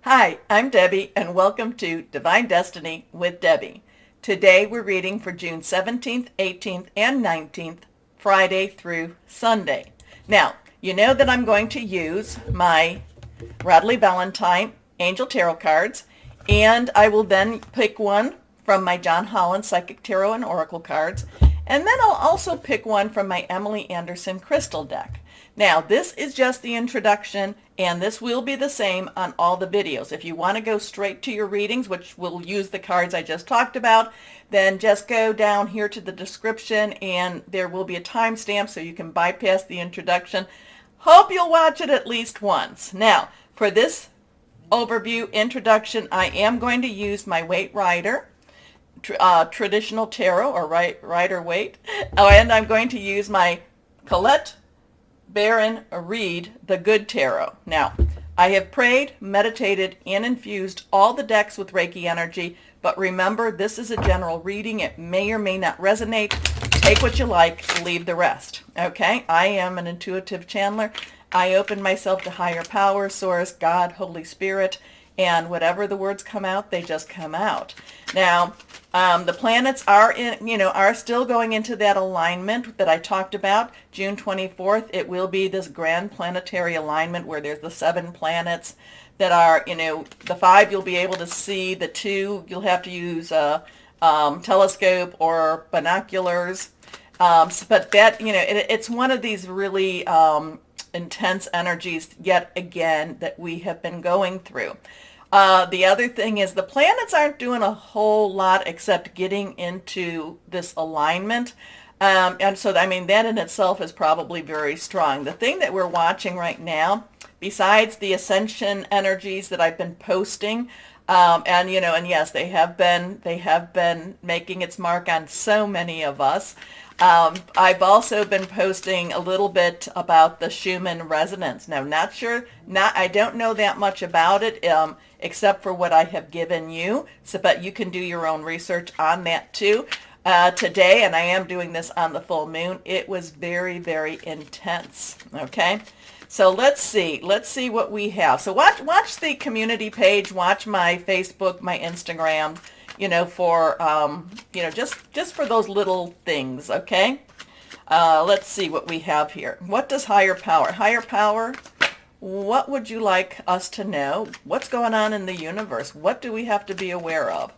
Hi, I'm Debbie, and welcome to Divine Destiny with Debbie. Today we're reading for June 17th, 18th, and 19th, Friday through Sunday. Now, you know that I'm going to use my Radley Valentine Angel Tarot cards, and I will then pick one from my John Holland Psychic Tarot and Oracle cards, and then I'll also pick one from my Emily Anderson Crystal deck. Now, this is just the introduction, and this will be the same on all the videos. If you want to go straight to your readings, which will use the cards I just talked about, then just go down here to the description, and there will be a timestamp so you can bypass the introduction. Hope you'll watch it at least once. Now, for this overview introduction, I am going to use my Waite Rider traditional tarot, or Rider Waite, and I'm going to use my Colette Baron Reed the Good Tarot. Now, I have prayed, meditated, and infused all the decks with Reiki energy, but remember, this is a general reading. It may or may not resonate. Take what you like, leave the rest. Okay? I am an intuitive channeler. I open myself to higher power, source, God, Holy Spirit, and whatever the words come out, they just come out. Now, the planets are still going into that alignment that I talked about. June 24th, it will be this grand planetary alignment where there's the 7 planets that are, the 5 you'll be able to see, the 2 you'll have to use a telescope or binoculars. But that, it's one of these really intense energies yet again that we have been going through. The other thing is the planets aren't doing a whole lot except getting into this alignment. And so, that in itself is probably very strong. The thing that we're watching right now, besides the ascension energies that I've been posting, and yes, they have been making its mark on so many of us. I've also been posting a little bit about the Schumann resonance. Now, I don't know that much about it, except for what I have given you. But you can do your own research on that too. Today, and I am doing this on the full moon, it was very, very intense. Okay. So let's see what we have. So watch the community page, watch my Facebook, my Instagram, for, just for those little things, okay? Let's see what we have here. What does higher power, what would you like us to know? What's going on in the universe? What do we have to be aware of?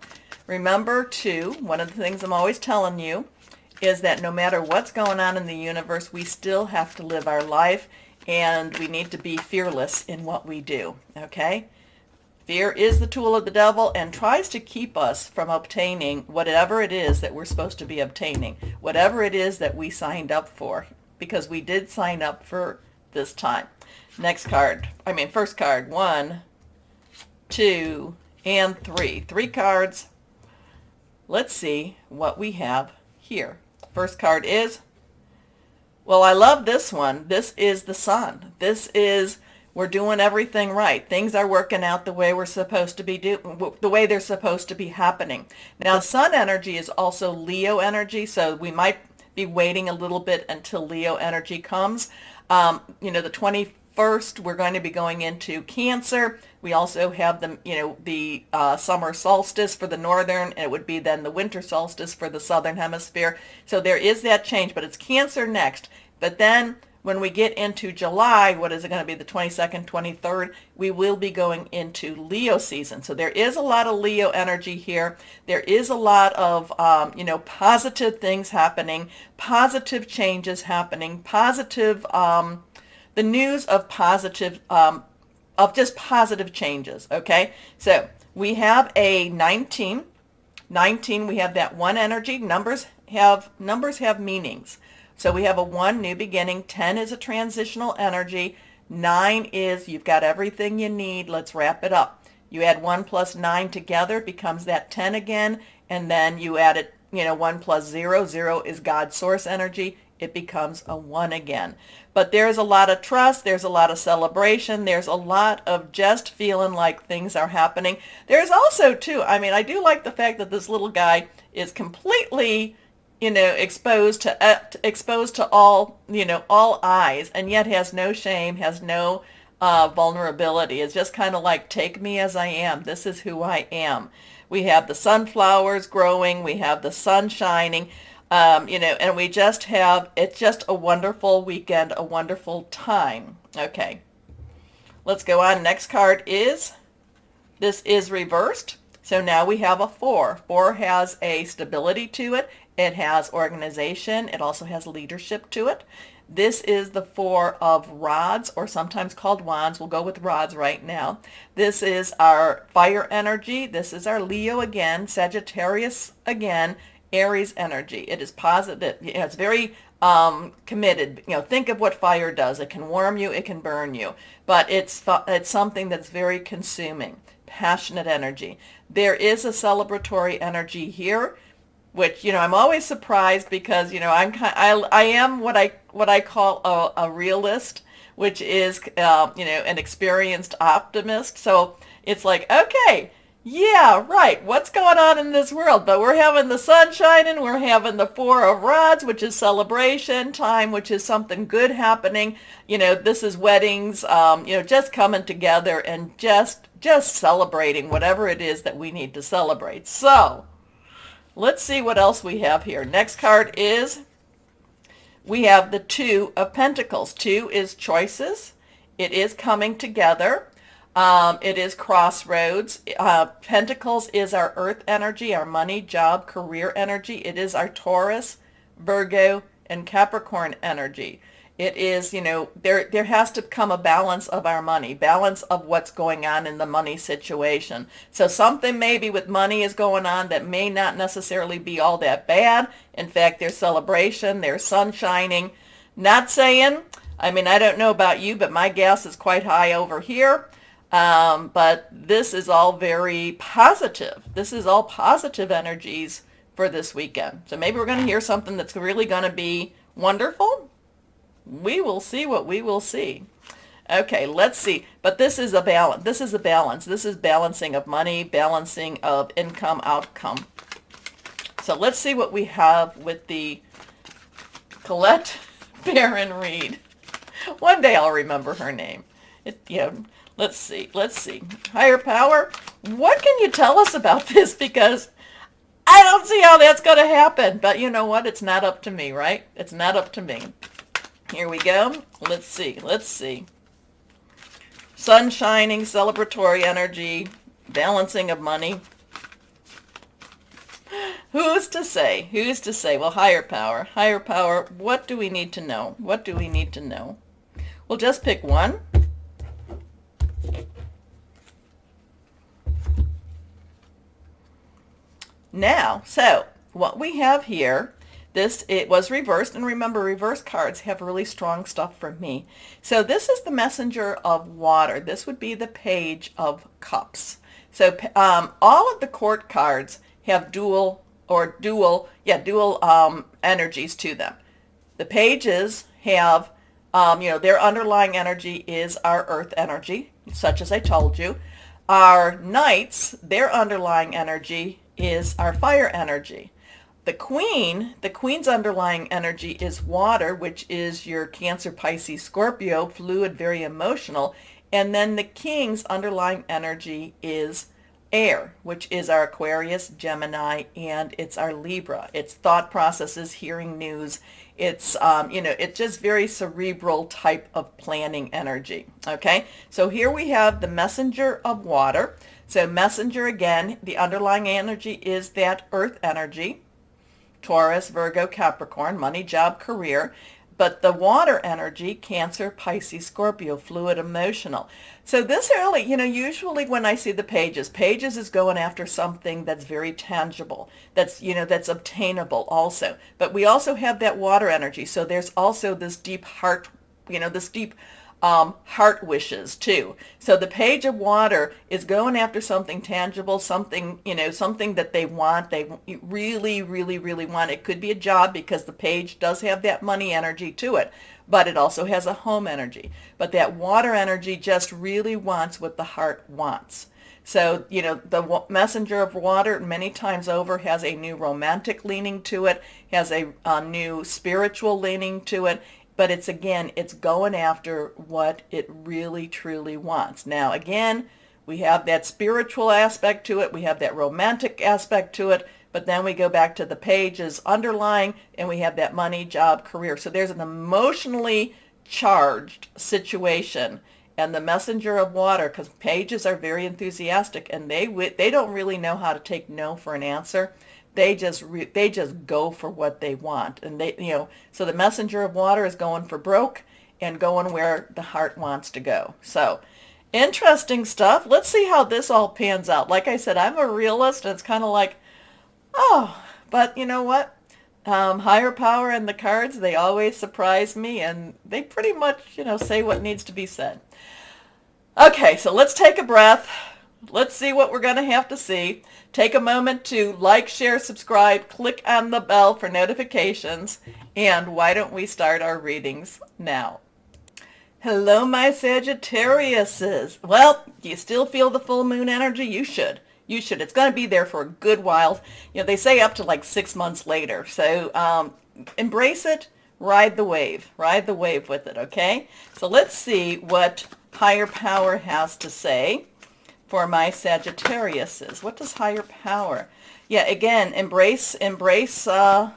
Remember, too, one of the things I'm always telling you is that no matter what's going on in the universe, we still have to live our life, and we need to be fearless in what we do, okay? Fear is the tool of the devil and tries to keep us from obtaining whatever it is that we're supposed to be obtaining, whatever it is that we signed up for, because we did sign up for this time. First card, 1, 2, and 3. 3 cards. Let's see what we have here. First card is, well, I love this one. This is the Sun. We're doing everything right. Things are working out the way we're supposed to be the way they're supposed to be happening. Now, Sun energy is also Leo energy, so we might be waiting a little bit until Leo energy comes. The 21st, we're going to be going into Cancer. We also have the summer solstice for the northern, and it would be then the winter solstice for the southern hemisphere. So there is that change, but it's Cancer next. But then when we get into July, what is it going to be, the 22nd, 23rd, we will be going into Leo season. So there is a lot of Leo energy here. There is a lot of, positive things happening, positive changes happening, positive, the news of positive, of just positive changes, okay? So we have a 19, we have that 1 energy. Numbers have meanings. So we have a 1, new beginning. 10 is a transitional energy. 9 is you've got everything you need. Let's wrap it up. You add 1 plus 9 together, it becomes that 10 again. And then you add it, 1 plus 0. 0 is God's source energy. It becomes a 1 again. But there's a lot of trust. There's a lot of celebration. There's a lot of just feeling like things are happening. There's also, too, I do like the fact that this little guy is completely exposed to all eyes, and yet has no shame, has no vulnerability. It's just kind of like, take me as I am. This is who I am. We have the sunflowers growing. We have the sun shining. And we just have, it's just a wonderful weekend, a wonderful time. Okay, let's go on. Next card is, this is reversed. So now we have a 4. 4 has a stability to it. It has organization. It also has leadership to it. This is the 4 of rods, or sometimes called wands. We'll go with rods right now. This is our fire energy. This is our Leo again, Sagittarius again, Aries energy. It is positive. It's very committed. Think of what fire does. It can warm you. It can burn you. But it's something that's very consuming. Passionate energy. There is a celebratory energy here, which I'm always surprised because I am what I call a realist, which is an experienced optimist. So it's like, okay, yeah, right, what's going on in this world? But we're having the sun shining, we're having the 4 of rods, which is celebration time, which is something good happening. This is weddings, just coming together and just celebrating whatever it is that we need to celebrate. So let's see what else we have here. Next card is, we have the 2 of Pentacles. 2 is choices. It is coming together. It is crossroads. Pentacles is our earth energy, our money, job, career energy. It is our Taurus, Virgo, and Capricorn energy. It is, there has to come a balance of our money, balance of what's going on in the money situation. So something maybe with money is going on that may not necessarily be all that bad. In fact, there's celebration, there's sun shining. Not saying, I don't know about you, but my gas is quite high over here. But this is all very positive. This is all positive energies for this weekend. So maybe we're going to hear something that's really going to be wonderful. We will see what we will see. Okay, let's see. But this is a balance. This is a balance. This is balancing of money, balancing of income, outcome. So let's see what we have with the Colette Baron Reed. One day I'll remember her name. Let's see. Higher power, what can you tell us about this? Because I don't see how that's going to happen. But you know what? It's not up to me, right? It's not up to me. Here we go. Let's see. Sun shining, celebratory energy, balancing of money. Who's to say? Well, higher power. What do we need to know? We'll just pick one. Now, so what we have here, it was reversed, and remember, reverse cards have really strong stuff for me. So this is the messenger of water. This would be the Page of Cups. So all of the court cards have dual energies to them. The pages have, their underlying energy is our earth energy, such as I told you. Our knights, their underlying energy is our fire energy. The queen's underlying energy is water, which is your Cancer, Pisces, Scorpio, fluid, very emotional. And then the king's underlying energy is air, which is our Aquarius, Gemini, and it's our Libra. It's thought processes, hearing news. It's, it's just very cerebral type of planning energy. Okay, so here we have the messenger of water. So messenger, again, the underlying energy is that earth energy, Taurus, Virgo, Capricorn, money, job, career. But the water energy, Cancer, Pisces, Scorpio, fluid, emotional. So this really, usually when I see the pages is going after something that's very tangible, that's, that's obtainable also. But we also have that water energy. So there's also this deep heart, this deep heart wishes too. So the Page of Water is going after something tangible, something, something that they want, they really, really, really want. It could be a job because the Page does have that money energy to it, but it also has a home energy. But that water energy just really wants what the heart wants. So, the messenger of water many times over has a new romantic leaning to it, has a new spiritual leaning to it, but it's again, it's going after what it really truly wants. Now again, we have that spiritual aspect to it, we have that romantic aspect to it, but then we go back to the pages underlying and we have that money, job, career. So there's an emotionally charged situation. And the messenger of water, because pages are very enthusiastic and they don't really know how to take no for an answer. They just go for what they want. And so the messenger of water is going for broke and going where the heart wants to go. So interesting stuff. Let's see how this all pans out. Like I said, I'm a realist, and it's kind of like, oh, but you know what? Higher power and the cards, they always surprise me, and they pretty much, say what needs to be said. Okay, so let's take a breath. Let's see what we're going to have to see. Take a moment to like, share, subscribe, click on the bell for notifications, and why don't we start our readings now? Hello, my Sagittariuses. Well, do you still feel the full moon energy? You should. You should. It's going to be there for a good while. They say up to like 6 months later. So embrace it. Ride the wave. Ride the wave with it, okay? So let's see what higher power has to say for my Sagittariuses. What does higher power? Yeah, again, embrace, ride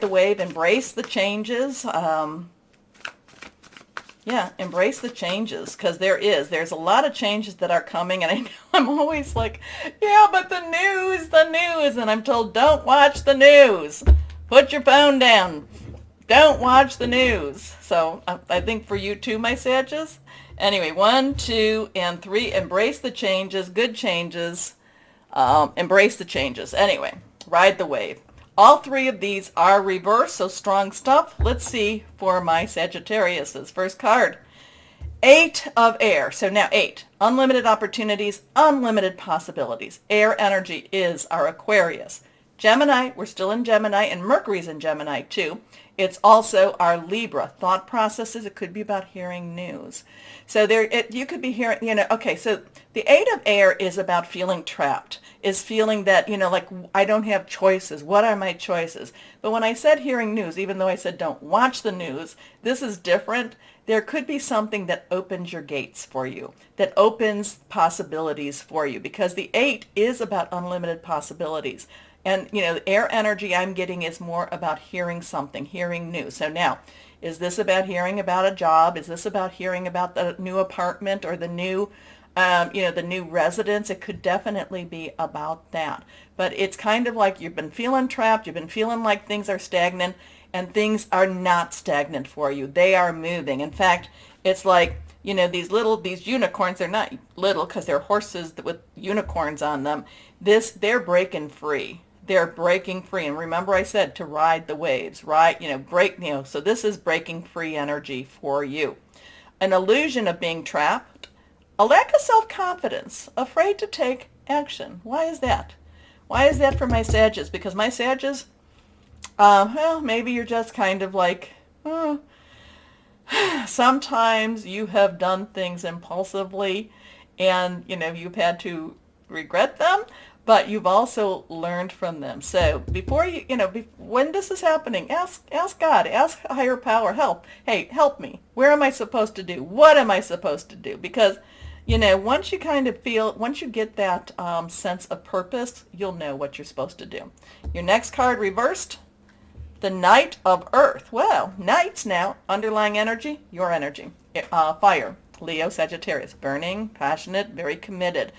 the wave, embrace the changes. Yeah, embrace the changes, because there's a lot of changes that are coming, and I know I'm always like, yeah, but the news, and I'm told, don't watch the news. Put your phone down. Don't watch the news. So I think for you too, my Sagittarius. Anyway, 1, 2, and 3, embrace the changes, good changes. Embrace the changes. Anyway, ride the wave. All 3 of these are reversed, so strong stuff. Let's see for my Sagittariuses. First card, 8 of air. So now 8, unlimited opportunities, unlimited possibilities. Air energy is our Aquarius. Gemini, we're still in Gemini, and Mercury's in Gemini too. It's also our Libra. Thought processes, it could be about hearing news. So you could be hearing, okay, so the 8 of air is about feeling trapped, is feeling that, like, I don't have choices. What are my choices? But when I said hearing news, even though I said don't watch the news, this is different. There could be something that opens your gates for you, that opens possibilities for you, because the 8 is about unlimited possibilities. And, the air energy I'm getting is more about hearing something, hearing news. So now, is this about hearing about a job? Is this about hearing about the new apartment or the new, the new residence? It could definitely be about that. But it's kind of like you've been feeling trapped. You've been feeling like things are stagnant, and things are not stagnant for you. They are moving. In fact, it's like, these unicorns, they're not little because they're horses with unicorns on them. They're breaking free. They're breaking free. And remember I said to ride the waves, so this is breaking free energy for you. An illusion of being trapped, a lack of self-confidence, afraid to take action. Why is that? Why is that for my Sagittarius? Because my Sagittarius, maybe you're just kind of like, sometimes you have done things impulsively and, you've had to regret them, but you've also learned from them. So before when this is happening, ask God, ask higher power, help. Hey, help me. Where am I supposed to do? What am I supposed to do? Because, once you get that sense of purpose, you'll know what you're supposed to do. Your next card reversed, the Knight of Earth. Well, Knights now, underlying energy, your energy. Fire, Leo, Sagittarius, burning, passionate, very committed.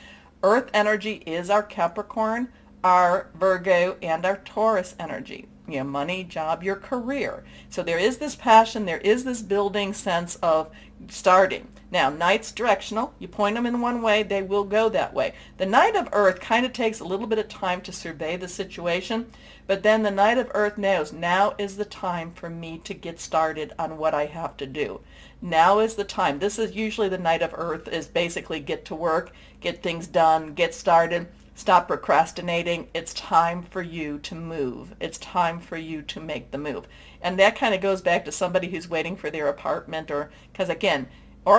Earth energy is our Capricorn, our Virgo, and our Taurus energy. Money, job, your career. So there is this passion, there is this building sense of starting. Now, Knights directional. You point them in one way, they will go that way. The Knight of Earth kind of takes a little bit of time to survey the situation, but then the Knight of Earth knows, now is the time for me to get started on what I have to do. Now is the time. This is usually the Knight of Earth is basically get to work, get things done, get started, stop procrastinating. It's time for you to move. It's time for you to make the move. And that kind of goes back to somebody who's waiting for their apartment or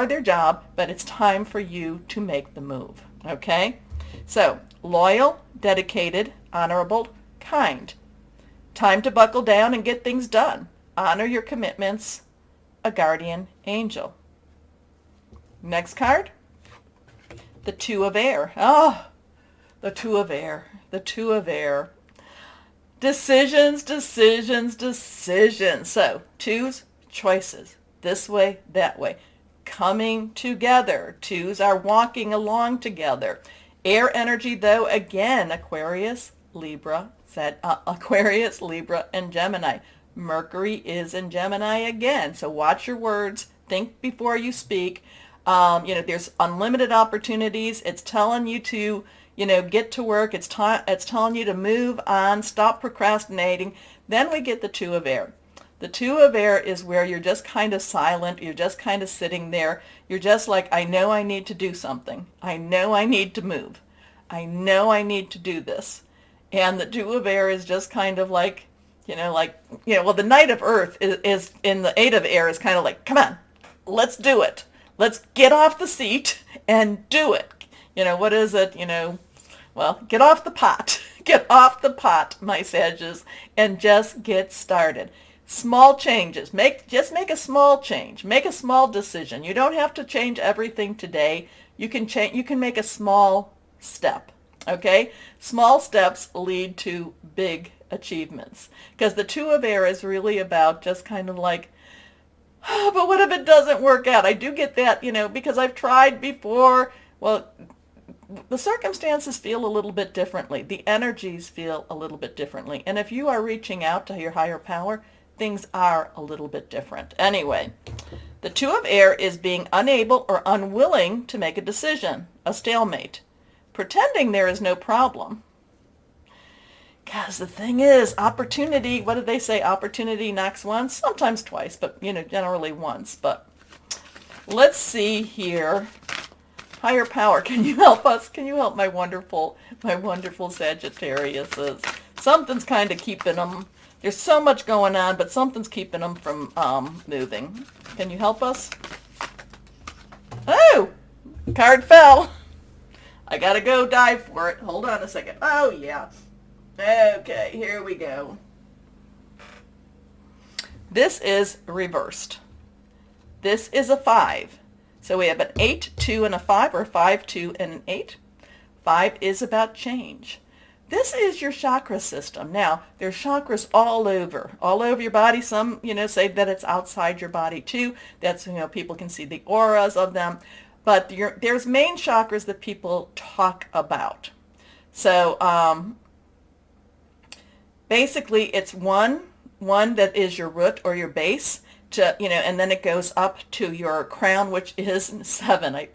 their job, but it's time for you to make the move. Okay? So, loyal, dedicated, honorable, kind. Time to buckle down and get things done. honor your commitments, a guardian angel. Next card, the Two of Air. Oh, the Two of Air, the Two of Air. Decisions, decisions, decisions. So, twos, choices. This way, that way. Coming together. Twos are walking along together. Air energy, though, again, Aquarius, Libra, Aquarius, Libra, and Gemini. Mercury is in Gemini again. So watch your words. Think before you speak. There's unlimited opportunities. It's telling you to get to work. It's telling you to move on, stop procrastinating. Then we get the Two of Air. The Two of Air is where you're just kind of silent. You're just kind of sitting there. You're just like, I know I need to do something. I know I need to move. I know I need to do this. And the Two of Air is just kind of like, well, the Knight of Earth is in the Eight of Air is kind of like, come on, let's do it. Let's get off the seat and do it. What is it? Well, get off the pot. Get off the pot, my Sages, and just get started. Small changes. Just make a small change. Make a small decision. You don't have to change everything today. You can make a small step. Okay? Small steps lead to big achievements. Because the Two of Air is really about just kind of like, oh, but what if it doesn't work out? I do get that, because I've tried before. Well, the circumstances feel a little bit differently. The energies feel a little bit differently. And if you are reaching out to your higher power, things are a little bit different. Anyway, the Two of Air is being unable or unwilling to make a decision, a stalemate, pretending there is no problem. Because the thing is, opportunity, what did they say? Opportunity knocks once, sometimes twice, but, generally once. But let's see here. Higher power, can you help us? Can you help my wonderful Sagittariuses? Something's kind of keeping them. There's so much going on, but something's keeping them from moving. Can you help us? Oh, card fell. I gotta go dive for it. Hold on a second. Oh, yeah. Okay, here we go. This is reversed. This is a 5. So we have an 8, 2, and a 5, or 5, 2, and an 8. 5 is about change. This is your chakra system. Now, there's chakras all over your body. Some, say that it's outside your body too. That's, people can see the auras of them. But there's main chakras that people talk about. So basically, it's one that is your root or your base. And then it goes up to your crown, which is 7.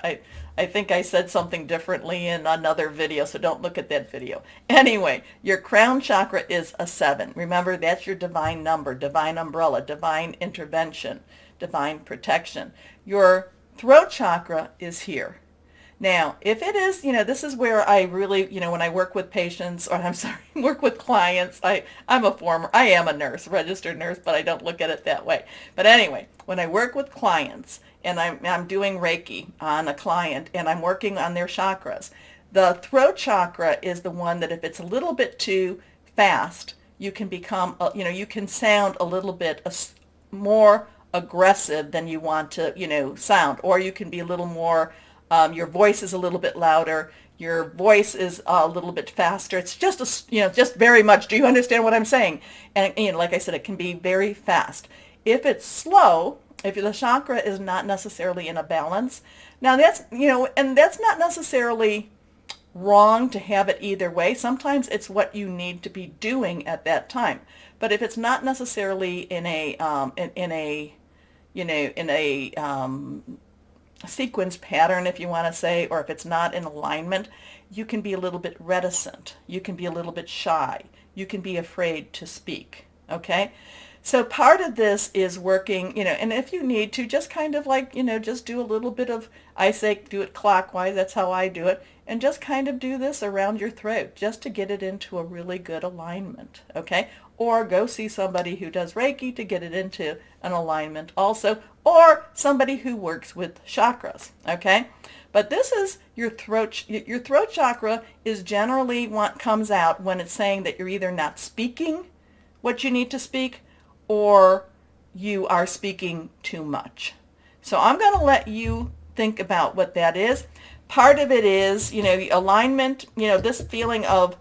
I think I said something differently in another video, so don't look at that video. Anyway, your crown chakra is a 7. Remember, that's your divine number, divine umbrella, divine intervention, divine protection. Your throat chakra is here. Now, if it is, this is where I really, when I work with patients, work with clients, I am a nurse, registered nurse, but I don't look at it that way. But anyway, when I work with clients and I'm doing Reiki on a client and I'm working on their chakras, the throat chakra is the one that if it's a little bit too fast, you can become, you can sound a little bit more aggressive than you want to, sound, or you can be a little more your voice is a little bit louder. Your voice is a little bit faster. It's just just very much. Do you understand what I'm saying? And like I said, it can be very fast. If it's slow, if the chakra is not necessarily in a balance, now that's and that's not necessarily wrong to have it either way. Sometimes it's what you need to be doing at that time. But if it's not necessarily in a sequence pattern, if you want to say, or if it's not in alignment, you can be a little bit reticent. You can be a little bit shy. You can be afraid to speak. Okay? So part of this is working, and if you need to, just kind of like, just do a little bit of, I say do it clockwise, that's how I do it, and just kind of do this around your throat just to get it into a really good alignment. Okay? Or go see somebody who does Reiki to get it into an alignment also, or somebody who works with chakras, okay? But this is your throat. Your throat chakra is generally what comes out when it's saying that you're either not speaking what you need to speak, or you are speaking too much. So I'm going to let you think about what that is. Part of it is, the alignment, this feeling of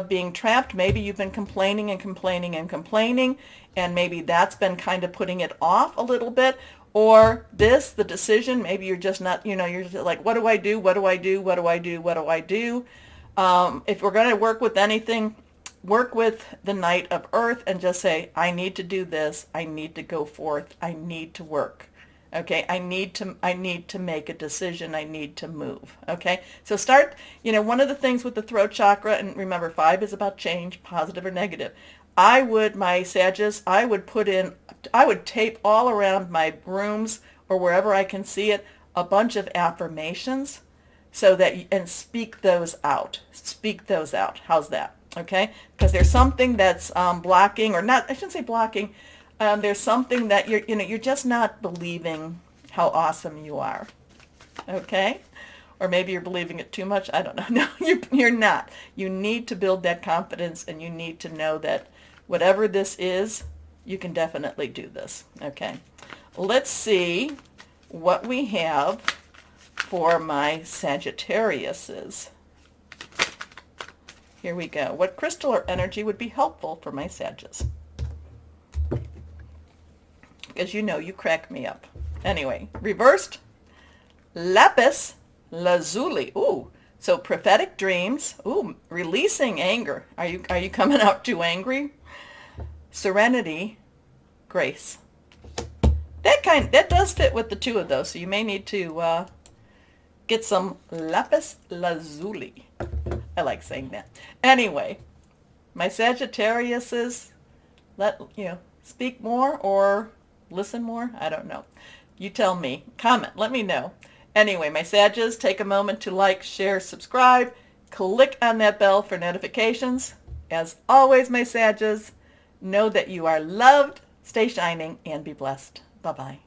being trapped. Maybe you've been complaining and complaining and complaining, and maybe that's been kind of putting it off a little bit. Or the decision, maybe you're just not, you're just like, what do I do? What do I do? What do I do? What do I do? If we're going to work with anything, work with the Knight of Earth and just say, I need to do this. I need to go forth. I need to work. Okay, I need to make a decision. I need to move. Okay, so start, one of the things with the throat chakra, and remember 5 is about change, positive or negative. My Sagittarius, I would tape all around my rooms or wherever I can see it, a bunch of affirmations and speak those out. Speak those out. How's that? Okay, because there's something that's blocking, or not, I shouldn't say blocking. There's something that you're just not believing how awesome you are, okay? Or maybe you're believing it too much. I don't know. No, you're not. You need to build that confidence, and you need to know that whatever this is, you can definitely do this, okay? Let's see what we have for my Sagittariuses. Here we go. What crystal or energy would be helpful for my Sagittarius? Because you crack me up. Anyway, reversed, lapis lazuli. Ooh, so prophetic dreams. Ooh, releasing anger. Are you coming out too angry? Serenity, grace. That does fit with the 2 of those. So you may need to get some lapis lazuli. I like saying that. Anyway, my Sagittariuses, speak more or listen more? I don't know. You tell me. Comment. Let me know. Anyway, my Sagittarius, take a moment to like, share, subscribe. Click on that bell for notifications. As always, my Sagittarius, know that you are loved. Stay shining and be blessed. Bye-bye.